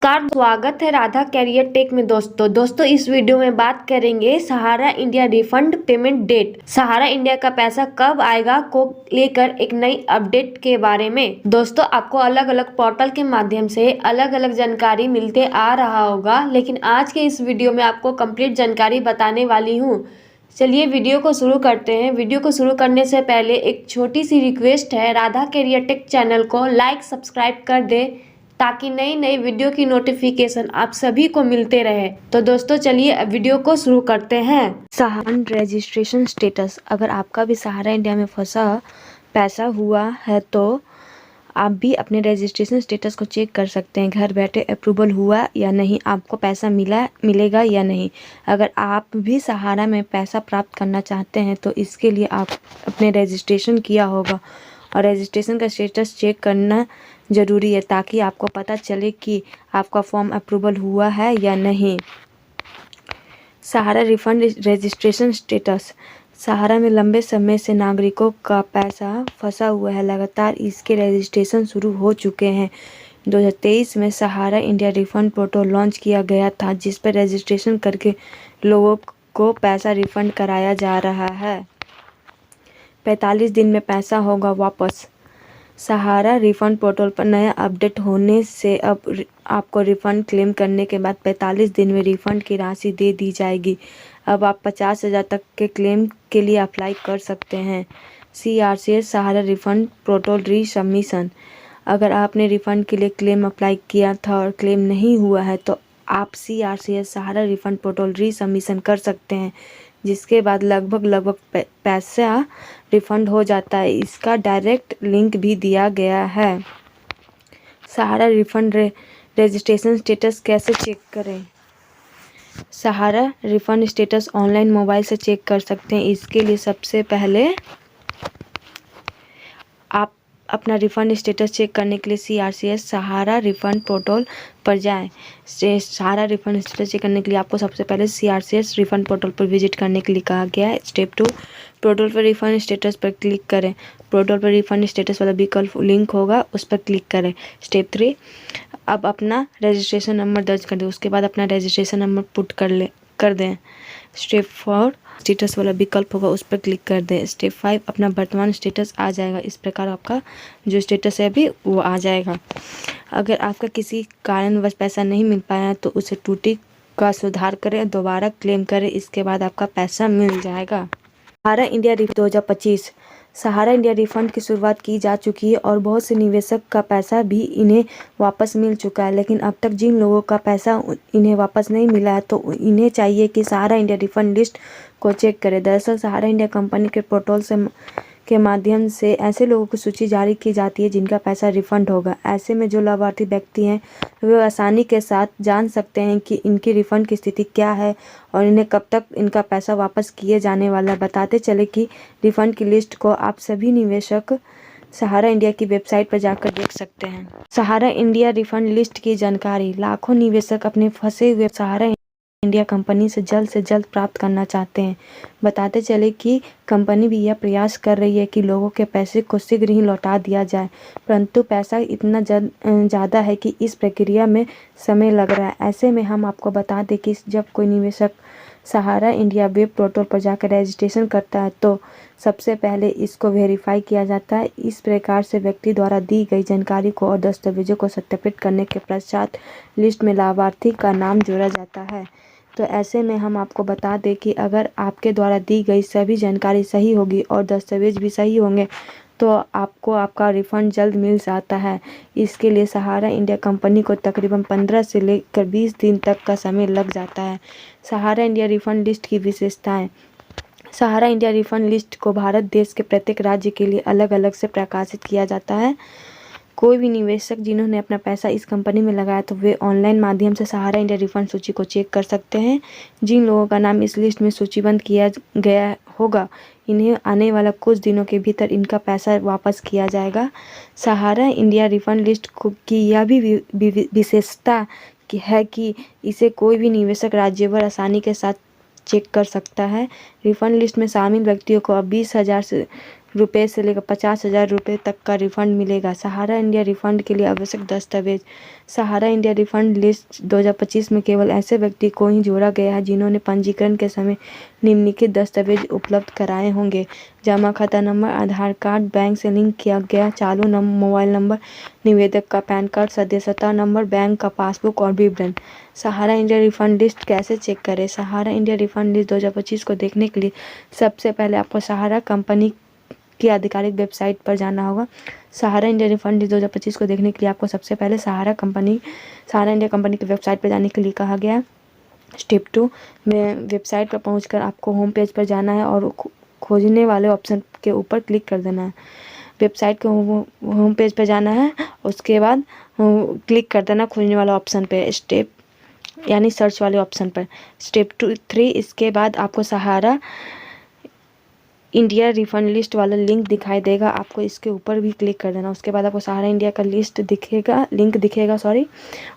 नमस्कार, स्वागत है राधा कैरियर टेक में। दोस्तों इस वीडियो में बात करेंगे सहारा इंडिया रिफंड पेमेंट डेट। सहारा इंडिया का पैसा कब आएगा को लेकर एक नई अपडेट के बारे में। दोस्तों आपको अलग अलग पोर्टल के माध्यम से अलग अलग जानकारी मिलते आ रहा होगा, लेकिन आज के इस वीडियो में आपको कंप्लीट जानकारी बताने वाली हूँ। चलिए वीडियो को शुरू करते हैं। वीडियो को शुरू करने से पहले एक छोटी सी रिक्वेस्ट है, राधा कैरियर टेक चैनल को लाइक सब्सक्राइब कर दे ताकि नई नई वीडियो की नोटिफिकेशन आप सभी को मिलते रहे। तो दोस्तों चलिए वीडियो को शुरू करते हैं। सहारा रजिस्ट्रेशन स्टेटस। अगर आपका भी सहारा इंडिया में फंसा पैसा हुआ है तो आप भी अपने रजिस्ट्रेशन स्टेटस को चेक कर सकते हैं। घर बैठे अप्रूवल हुआ या नहीं, आपको पैसा मिलेगा या नहीं। अगर आप भी सहारा में पैसा प्राप्त करना चाहते हैं तो इसके लिए आप अपने रजिस्ट्रेशन किया होगा और रजिस्ट्रेशन का स्टेटस चेक करना ज़रूरी है ताकि आपको पता चले कि आपका फॉर्म अप्रूवल हुआ है या नहीं। सहारा रिफंड रजिस्ट्रेशन स्टेटस। सहारा में लंबे समय से नागरिकों का पैसा फंसा हुआ है। लगातार इसके रजिस्ट्रेशन शुरू हो चुके हैं। 2023 में सहारा इंडिया रिफंड पोर्टल लॉन्च किया गया था, जिस पर रजिस्ट्रेशन करके लोगों को पैसा रिफंड कराया जा रहा है। 45 दिन में पैसा होगा वापस। सहारा रिफंड पोर्टल पर नया अपडेट होने से अब आपको रिफंड क्लेम करने के बाद 45 दिन में रिफंड की राशि दे दी जाएगी। अब आप 50,000 तक के क्लेम के लिए अप्लाई कर सकते हैं। CRCS सहारा रिफंड पोर्टल री सबमिशन। अगर आपने रिफंड के लिए क्लेम अप्लाई किया था और क्लेम नहीं हुआ है तो आप CRCS सहारा रिफंड पोर्टल री सबमिशन कर सकते हैं, जिसके बाद लगभग पैसा रिफंड हो जाता है। इसका डायरेक्ट लिंक भी दिया गया है। सहारा रिफंड रजिस्ट्रेशन स्टेटस कैसे चेक करें? सहारा रिफंड स्टेटस ऑनलाइन मोबाइल से चेक कर सकते हैं। इसके लिए सबसे पहले आप अपना रिफ़ंड स्टेटस चेक करने के लिए CRCS सहारा रिफ़ंड पोर्टल पर जाएं। सहारा रिफ़ंड स्टेटस चेक करने के लिए आपको सबसे पहले CRCS रिफ़ंड पोर्टल पर विजिट करने के लिए कहा गया है। स्टेप 2, पोर्टल पर रिफ़ंड स्टेटस पर क्लिक करें। पोर्टल पर रिफ़ंड स्टेटस वाला विकल्प लिंक होगा, उस पर क्लिक करें। स्टेप 3, अब अपना रजिस्ट्रेशन नंबर दर्ज कर दें। उसके बाद अपना रजिस्ट्रेशन नंबर पुट कर दें। स्टेप 4, स्टेटस वाला विकल्प होगा, उस पर क्लिक कर दें। स्टेप 5, अपना वर्तमान स्टेटस आ जाएगा। इस प्रकार आपका जो स्टेटस है अभी वो आ जाएगा। अगर आपका किसी कारणवश पैसा नहीं मिल पाया तो उसे त्रुटि का सुधार करें, दोबारा क्लेम करें, इसके बाद आपका पैसा मिल जाएगा। सहारा इंडिया 2025। सहारा इंडिया रिफंड की शुरुआत की जा चुकी है और बहुत से निवेशक का पैसा भी इन्हें वापस मिल चुका है। लेकिन अब तक जिन लोगों का पैसा इन्हें वापस नहीं मिला है तो इन्हें चाहिए कि सहारा इंडिया रिफंड लिस्ट को चेक करें। दरअसल सहारा इंडिया कंपनी के पोर्टल के माध्यम से ऐसे लोगों की सूची जारी की जाती है जिनका पैसा रिफंड होगा। ऐसे में जो लाभार्थी व्यक्ति हैं वे आसानी के साथ जान सकते हैं कि इनकी रिफंड की स्थिति क्या है और इन्हें कब तक इनका पैसा वापस किए जाने वाला है। बताते चले कि रिफंड की लिस्ट को आप सभी निवेशक सहारा इंडिया की वेबसाइट पर जाकर देख सकते हैं। सहारा इंडिया रिफंड लिस्ट की जानकारी। लाखों निवेशक अपने फंसे हुए सहारा इंडिया कंपनी से जल्द प्राप्त करना चाहते हैं। बताते चले कि कंपनी भी यह प्रयास कर रही है कि लोगों के पैसे को शीघ्र ही लौटा दिया जाए, परंतु पैसा इतना ज़्यादा है कि इस प्रक्रिया में समय लग रहा है। ऐसे में हम आपको बता दें कि जब कोई निवेशक सहारा इंडिया वेब पोर्टल पर जाकर रजिस्ट्रेशन करता है तो सबसे पहले इसको वेरीफाई किया जाता है। इस प्रकार से व्यक्ति द्वारा दी गई जानकारी को और दस्तावेजों को सत्यापित करने के पश्चात लिस्ट में लाभार्थी का नाम जोड़ा जाता है। तो ऐसे में हम आपको बता दें कि अगर आपके द्वारा दी गई सभी जानकारी सही होगी और दस्तावेज भी सही होंगे तो आपको आपका रिफ़ंड जल्द मिल जाता है। इसके लिए सहारा इंडिया कंपनी को तकरीबन 15 से लेकर 20 दिन तक का समय लग जाता है। सहारा इंडिया रिफ़ंड लिस्ट की विशेषताएं। सहारा इंडिया रिफ़ंड लिस्ट को भारत देश के प्रत्येक राज्य के लिए अलग अलग से प्रकाशित किया जाता है। कोई भी निवेशक जिन्होंने अपना पैसा इस कंपनी में लगाया तो वे ऑनलाइन माध्यम से सहारा इंडिया रिफंड सूची को चेक कर सकते हैं। जिन लोगों का नाम इस लिस्ट में सूचीबद्ध किया गया होगा इन्हें आने वाला कुछ दिनों के भीतर इनका पैसा वापस किया जाएगा। सहारा इंडिया रिफंड लिस्ट की यह भी विशेषता है कि इसे कोई भी निवेशक राज्यभर आसानी के साथ चेक कर सकता है। रिफंड लिस्ट में शामिल व्यक्तियों को अब 20,000 रुपये से लेकर 50,000 रुपये तक का रिफंड मिलेगा। सहारा इंडिया रिफंड के लिए आवश्यक दस्तावेज। सहारा इंडिया रिफंड लिस्ट 2025 में केवल ऐसे व्यक्ति को ही जोड़ा गया है जिन्होंने पंजीकरण के समय निम्नलिखित दस्तावेज उपलब्ध कराए होंगे: जमा खाता नंबर, आधार कार्ड, बैंक से लिंक किया गया चालू मोबाइल नंबर, निवेदक का पैन कार्ड, सदस्यता नंबर, बैंक का पासबुक और विवरण। सहारा इंडिया रिफंड लिस्ट कैसे चेक करें? सहारा इंडिया रिफंड लिस्ट 2025 को देखने के लिए सबसे पहले आपको सहारा कंपनी की आधिकारिक वेबसाइट पर जाना होगा। सहारा इंडिया रिफंड लिस्ट 2025 को देखने के लिए आपको सबसे पहले सहारा इंडिया कंपनी की वेबसाइट पर जाने के लिए कहा गया है। स्टेप 2 में वेबसाइट पर पहुंचकर आपको होम पेज पर जाना है और खोजने वाले ऑप्शन के ऊपर क्लिक कर देना है। वेबसाइट के होम पेज पर जाना है, उसके बाद क्लिक कर देना खोजने वाला ऑप्शन पे, स्टेप यानी सर्च वाले ऑप्शन पर। स्टेप 3 इसके बाद आपको सहारा इंडिया रिफंड लिस्ट वाला लिंक दिखाई देगा, आपको इसके ऊपर भी क्लिक कर देना। उसके बाद आपको सहारा इंडिया का लिंक दिखेगा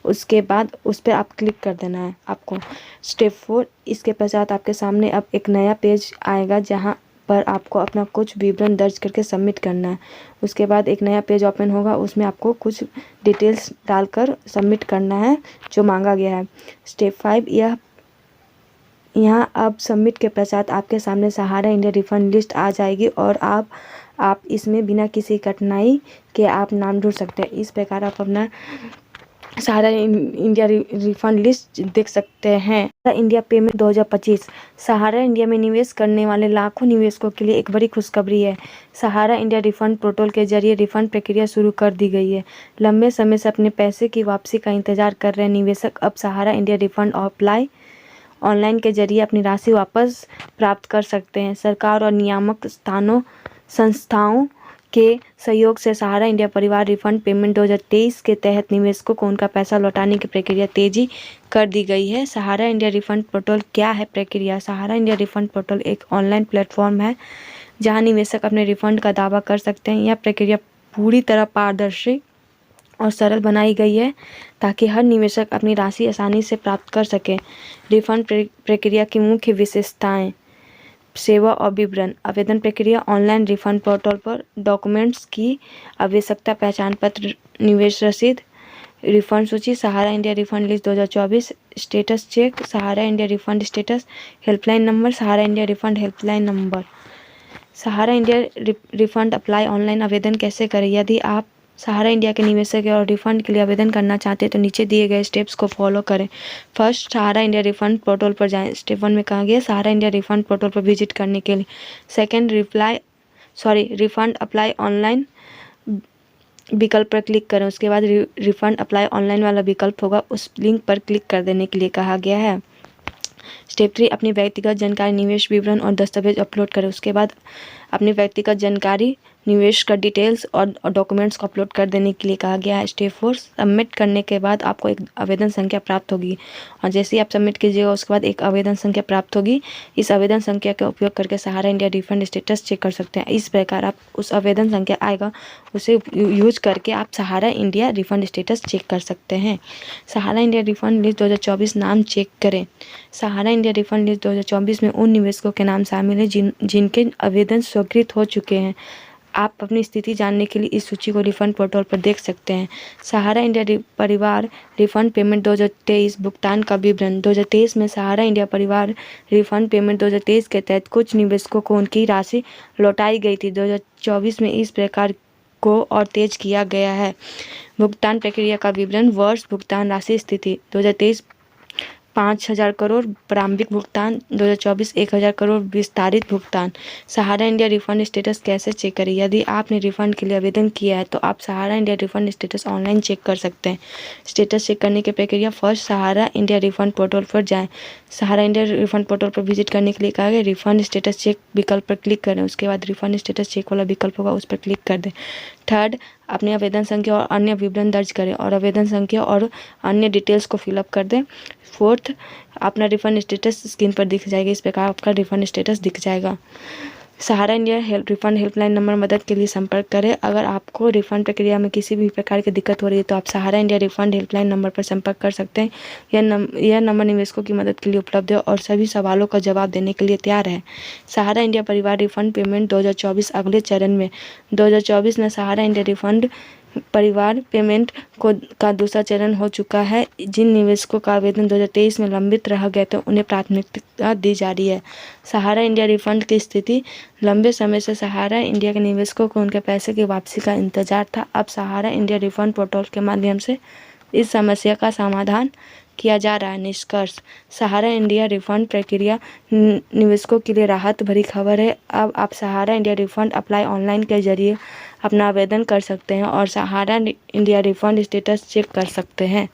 उसके बाद उस पर आप क्लिक कर देना है आपको। स्टेप 4 इसके पश्चात आपके सामने अब एक नया पेज आएगा जहाँ पर आपको अपना कुछ विवरण दर्ज करके सबमिट करना है। उसके बाद एक नया पेज ओपन होगा, उसमें आपको कुछ डिटेल्स डालकर सबमिट करना है जो मांगा गया है। स्टेप 5 यहाँ अब सबमिट के पश्चात आपके सामने सहारा इंडिया रिफंड लिस्ट आ जाएगी और आप इसमें बिना किसी कठिनाई के आप नाम ढूंढ सकते हैं। इस प्रकार आप अपना सहारा इंडिया रिफंड लिस्ट देख सकते हैं। सहारा इंडिया पेमेंट 2025। सहारा इंडिया में निवेश करने वाले लाखों निवेशकों के लिए एक बड़ी खुशखबरी है। सहारा इंडिया रिफंड पोर्टल के जरिए रिफंड प्रक्रिया शुरू कर दी गई है। लंबे समय से अपने पैसे की वापसी का इंतजार कर रहे निवेशक अब सहारा इंडिया रिफंड अप्लाई ऑनलाइन के जरिए अपनी राशि वापस प्राप्त कर सकते हैं। सरकार और नियामक संस्थाओं के सहयोग से सहारा इंडिया परिवार रिफंड पेमेंट 2023 के तहत निवेशकों को उनका पैसा लौटाने की प्रक्रिया तेजी कर दी गई है। सहारा इंडिया रिफंड पोर्टल क्या है? प्रक्रिया। सहारा इंडिया रिफंड पोर्टल एक ऑनलाइन प्लेटफॉर्म है जहां निवेशक अपने रिफंड का दावा कर सकते हैं। यह प्रक्रिया पूरी तरह पारदर्शी और सरल बनाई गई है ताकि हर निवेशक अपनी राशि आसानी से प्राप्त कर सके। रिफंड प्रक्रिया की मुख्य विशेषताएं: सेवा और विवरण। आवेदन प्रक्रिया ऑनलाइन रिफंड पोर्टल पर डॉक्यूमेंट्स की आवश्यकता: पहचान पत्र, निवेश रसीद, रिफंड सूची। Sahara India refund list 2024 status check. Sahara India refund status helpline number. Sahara India refund helpline number. Sahara India refund apply online आवेदन कैसे करें? यदि आप सहारा इंडिया के निवेशक हैं और रिफंड के लिए आवेदन करना चाहते हैं तो नीचे दिए गए स्टेप्स को फॉलो करें। First, Sahara India refund portal पर जाएं। स्टेप 1 में कहा गया सहारा इंडिया रिफंड पोर्टल पर विजिट करने के लिए। सेकंड, रिफंड अप्लाई ऑनलाइन विकल्प पर क्लिक करें। उसके बाद रिफंड अप्लाई ऑनलाइन वाला विकल्प होगा, उस लिंक पर क्लिक कर देने के लिए कहा गया है। स्टेप 3, अपनी व्यक्तिगत जानकारी, निवेश विवरण और दस्तावेज अपलोड करें। उसके बाद अपनी व्यक्तिगत जानकारी, निवेश का डिटेल्स और डॉक्यूमेंट्स को अपलोड कर देने के लिए कहा गया है। स्टेप 4, सबमिट करने के बाद आपको एक आवेदन संख्या प्राप्त होगी और जैसे ही आप सबमिट कीजिएगा उसके बाद एक आवेदन संख्या प्राप्त होगी। इस आवेदन संख्या का उपयोग करके सहारा इंडिया रिफंड स्टेटस चेक कर सकते हैं। इस प्रकार आप उस आवेदन संख्या आएगा उसे यूज करके आप Sahara India refund status check कर सकते हैं। सहारा इंडिया रिफंड लिस्ट 2024 नाम चेक करें। सहारा इंडिया रिफंड लिस्ट 2024 में उन निवेशकों के नाम शामिल हैं जिनके आवेदन स्वीकृत हो चुके हैं। आप अपनी स्थिति जानने के लिए इस सूची को रिफंड पोर्टल पर देख सकते हैं। सहारा इंडिया परिवार रिफंड पेमेंट 2023 भुगतान का विवरण। 2023 में सहारा इंडिया परिवार रिफंड पेमेंट 2023 के तहत कुछ निवेशकों को उनकी राशि लौटाई गई थी। 2024 में इस प्रकार को और तेज किया गया है। भुगतान प्रक्रिया का विवरण। वर्ष भुगतान राशि स्थिति 2023 5,000 करोड़ प्रारंभिक भुगतान, 2024 1,000 करोड़ विस्तारित भुगतान। सहारा इंडिया रिफंड स्टेटस कैसे चेक करें? यदि आपने रिफंड के लिए आवेदन किया है तो आप Sahara India refund status online check कर सकते हैं। स्टेटस चेक करने की प्रक्रिया। First, Sahara India refund portal पर जाएं। सहारा इंडिया रिफंड पोर्टल पर विजिट करने के लिए कहा गया रिफंड स्टेटस चेक विकल्प पर क्लिक करें। उसके बाद रिफंड स्टेटस चेक वाला विकल्प होगा, उस पर क्लिक कर दें। थर्ड, अपनी आवेदन संख्या और अन्य विवरण दर्ज करें और आवेदन संख्या और अन्य डिटेल्स को फिलअप कर दें। फोर्थ, अपना रिफंड स्टेटस स्क्रीन पर दिख जाएगा। इस प्रकार आपका रिफंड स्टेटस दिख जाएगा। सहारा इंडिया रिफंड हेल्पलाइन नंबर मदद के लिए संपर्क करें। अगर आपको रिफंड प्रक्रिया में किसी भी प्रकार की दिक्कत हो रही है तो आप Sahara India refund helpline number पर संपर्क कर सकते हैं। यह नंबर निवेशकों की मदद के लिए उपलब्ध है और सभी सवालों का जवाब देने के लिए तैयार है। सहारा इंडिया परिवार रिफंड पेमेंट 2024 अगले चरण में 2024 में सहारा इंडिया रिफंड परिवार पेमेंट का दूसरा चरण हो चुका है। जिन निवेशकों का आवेदन 2023 में लंबित रह गए थे उन्हें प्राथमिकता दी जा रही है। सहारा इंडिया रिफंड की स्थिति लंबे समय से सहारा इंडिया के निवेशकों को उनके पैसे की वापसी का इंतजार था। अब सहारा इंडिया रिफंड पोर्टल के माध्यम से इस समस्या का समाधान किया जा रहा है। निष्कर्ष, सहारा इंडिया रिफंड प्रक्रिया निवेशकों के लिए राहत भरी खबर है। अब आप Sahara India refund apply online के जरिए अपना आवेदन कर सकते हैं और सहारा इंडिया रिफंड स्टेटस चेक कर सकते हैं।